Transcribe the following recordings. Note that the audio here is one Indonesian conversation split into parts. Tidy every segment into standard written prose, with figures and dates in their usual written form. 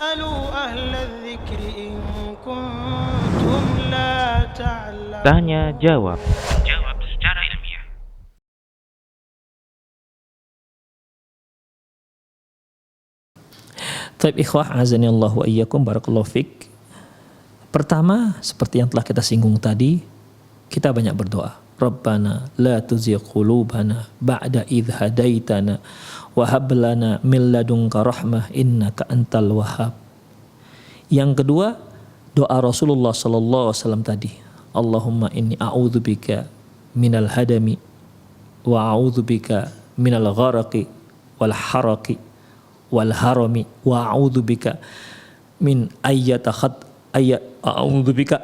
فاسألوا أهل الذكر إن كنتم لا تعلمون. Tanya jawab. Jawab secara ilmiah. Taib ikhwah, azani Allah wa iyyakum, barakallahu fik. Pertama, seperti yang telah kita singgung tadi, kita banyak berdoa. Rabbana la tuzigh qulubana ba'da idh hadaitana wa hab lana min ladunka rahmah innaka antal wahhab. Yang kedua, doa Rasulullah sallallahu alaihi wasallam tadi. Allahumma inni a'udzubika minal hadami wa a'udzubika minal gharaqi wal haraqi wal harami wa a'udzubika min a'udzubika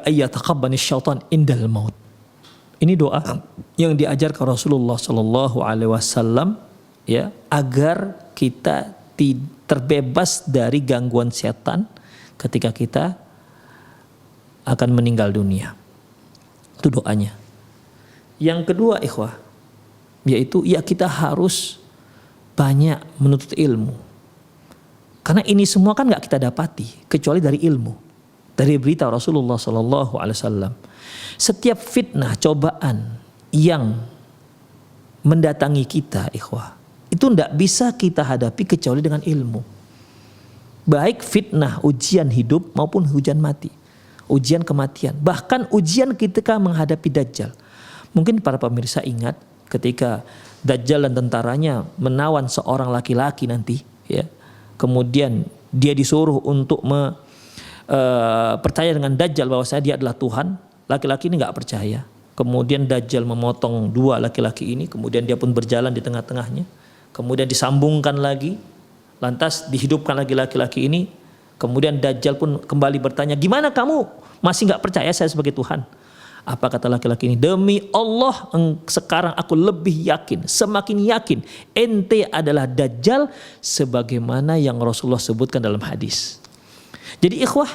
ayyataqabbani syaitan indal maut. Ini doa yang diajarkan Rasulullah sallallahu alaihi wasallam, ya, agar kita terbebas dari gangguan setan ketika kita akan meninggal dunia. Itu doanya. Yang kedua ikhwah, yaitu ya kita harus banyak menuntut ilmu. Karena ini semua kan gak kita dapati kecuali dari ilmu, dari berita Rasulullah sallallahu alaihi wasallam. Setiap fitnah, cobaan yang mendatangi kita ikhwah, itu tidak bisa kita hadapi kecuali dengan ilmu. Baik fitnah, ujian hidup maupun ujian mati, ujian kematian, bahkan ujian ketika menghadapi Dajjal. Mungkin para pemirsa ingat ketika Dajjal dan tentaranya menawan seorang laki-laki nanti, ya, kemudian dia disuruh untuk percaya dengan Dajjal bahwasanya dia adalah Tuhan. Laki-laki ini nggak percaya. Kemudian Dajjal memotong dua laki-laki ini, kemudian dia pun berjalan di tengah-tengahnya. Kemudian disambungkan lagi, lantas dihidupkan lagi laki-laki ini. Kemudian Dajjal pun kembali bertanya, gimana kamu masih nggak percaya saya sebagai Tuhan? Apa kata laki-laki ini? Demi Allah, sekarang aku lebih yakin, semakin yakin ente adalah Dajjal sebagaimana yang Rasulullah sebutkan dalam hadis. Jadi ikhwah,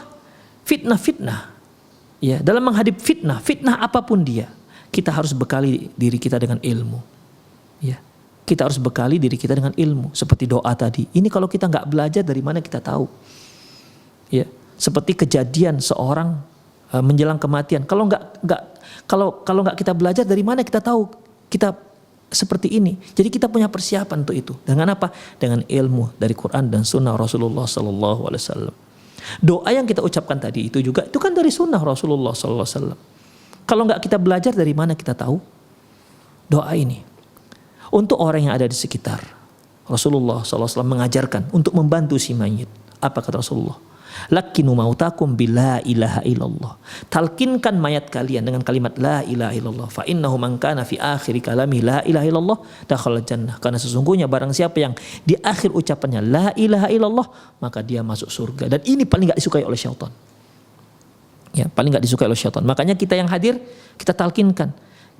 fitnah-fitnah, ya, dalam menghadapi fitnah apapun dia, kita harus bekali diri kita dengan ilmu. Ya, kita harus bekali diri kita dengan ilmu. Seperti doa tadi. Ini kalau kita nggak belajar, dari mana kita tahu? Ya, seperti kejadian seorang menjelang kematian. Kalau nggak kita belajar, dari mana kita tahu kita seperti ini? Jadi kita punya persiapan untuk itu. Dengan apa? Dengan ilmu dari Quran dan Sunnah Rasulullah Sallallahu Alaihi Wasallam. Doa yang kita ucapkan tadi itu juga itu kan dari Sunnah Rasulullah Sallallahu Alaihi Wasallam. Kalau nggak kita belajar, dari mana kita tahu doa ini? Untuk orang yang ada di sekitar, Rasulullah Sallallahu Alaihi Wasallam mengajarkan untuk membantu si mayit. Apa kata Rasulullah? Lakinu mautakum bila ilaha illallah. Talkinkan mayat kalian dengan kalimat la ilaha illallah. Fa innahu man kana fi akhir kalami la ilaha illallah dakhala jannah. Karena sesungguhnya barang siapa yang di akhir ucapannya la ilaha illallah, maka dia masuk surga. Dan ini paling enggak disukai oleh syaitan. Ya, paling enggak disukai oleh syaitan. Makanya kita yang hadir, kita talkinkan.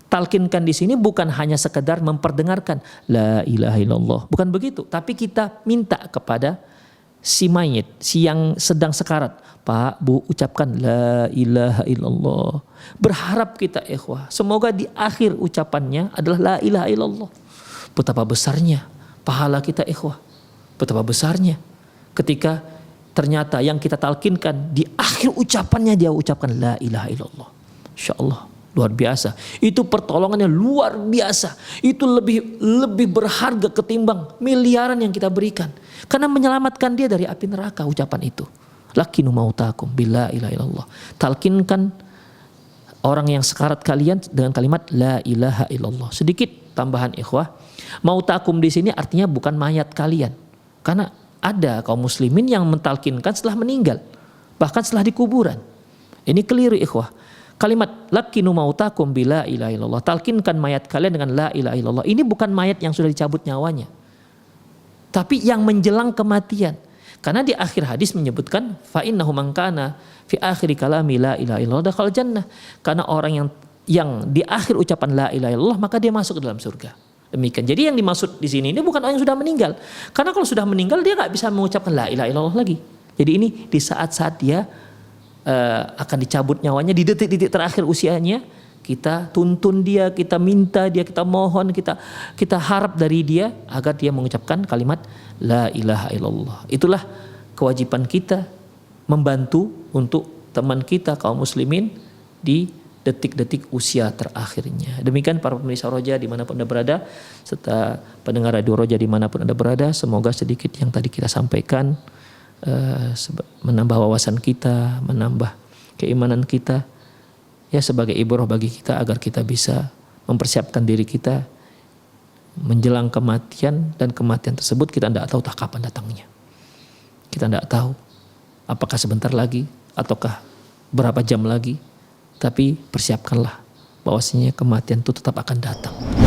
Talkinkan di sini bukan hanya sekedar memperdengarkan la ilaha illallah, bukan begitu, tapi kita minta kepada si mayit, si yang sedang sekarat, Pak, Bu, ucapkan la ilaha illallah. Berharap kita ikhwah, semoga di akhir ucapannya adalah la ilaha illallah. Betapa besarnya pahala kita ikhwah, betapa besarnya ketika ternyata yang kita talkinkan di akhir ucapannya dia ucapkan la ilaha illallah. Insyaallah luar biasa. Itu pertolongannya luar biasa. Itu lebih berharga ketimbang miliaran yang kita berikan. Karena menyelamatkan dia dari api neraka ucapan itu. Lakinu mautakum bila ilaha illallah. Talkinkan orang yang sekarat kalian dengan kalimat la ilaha illallah. Sedikit tambahan ikhwah. Mautakum di sini artinya bukan mayat kalian. Karena ada kaum muslimin yang mentalkinkan setelah meninggal. Bahkan setelah di kuburan. Ini keliru ikhwah. Kalimat lakinu mautakum bila ilaha illallah, talkinkan mayat kalian dengan la ilaha illallah. Ini bukan mayat yang sudah dicabut nyawanya, tapi yang menjelang kematian. Karena di akhir hadis menyebutkan fa innahu man kana fi akhir kalami la ilaha illallah dakhala jannah. Karena orang yang di akhir ucapan la ilaha illallah maka dia masuk ke dalam surga. Demikian. Jadi yang dimaksud di sini ini bukan orang yang sudah meninggal. Karena kalau sudah meninggal dia nggak bisa mengucapkan la ilaha illallah lagi. Jadi ini di saat-saat dia akan dicabut nyawanya, di detik-detik terakhir usianya, kita tuntun dia, kita minta dia, kita mohon, kita harap dari dia agar dia mengucapkan kalimat la ilaha illallah. Itulah kewajiban kita membantu untuk teman kita kaum muslimin di detik-detik usia terakhirnya. Demikian para pemirsa Roja dimanapun Anda berada, serta pendengar Radio Roja dimanapun Anda berada, semoga sedikit yang tadi kita sampaikan menambah wawasan kita, menambah keimanan kita, ya sebagai ibrah bagi kita agar kita bisa mempersiapkan diri kita menjelang kematian, dan kematian tersebut kita tidak tahu kapan datangnya. Kita tidak tahu apakah sebentar lagi ataukah berapa jam lagi, tapi persiapkanlah bahwasanya kematian itu tetap akan datang.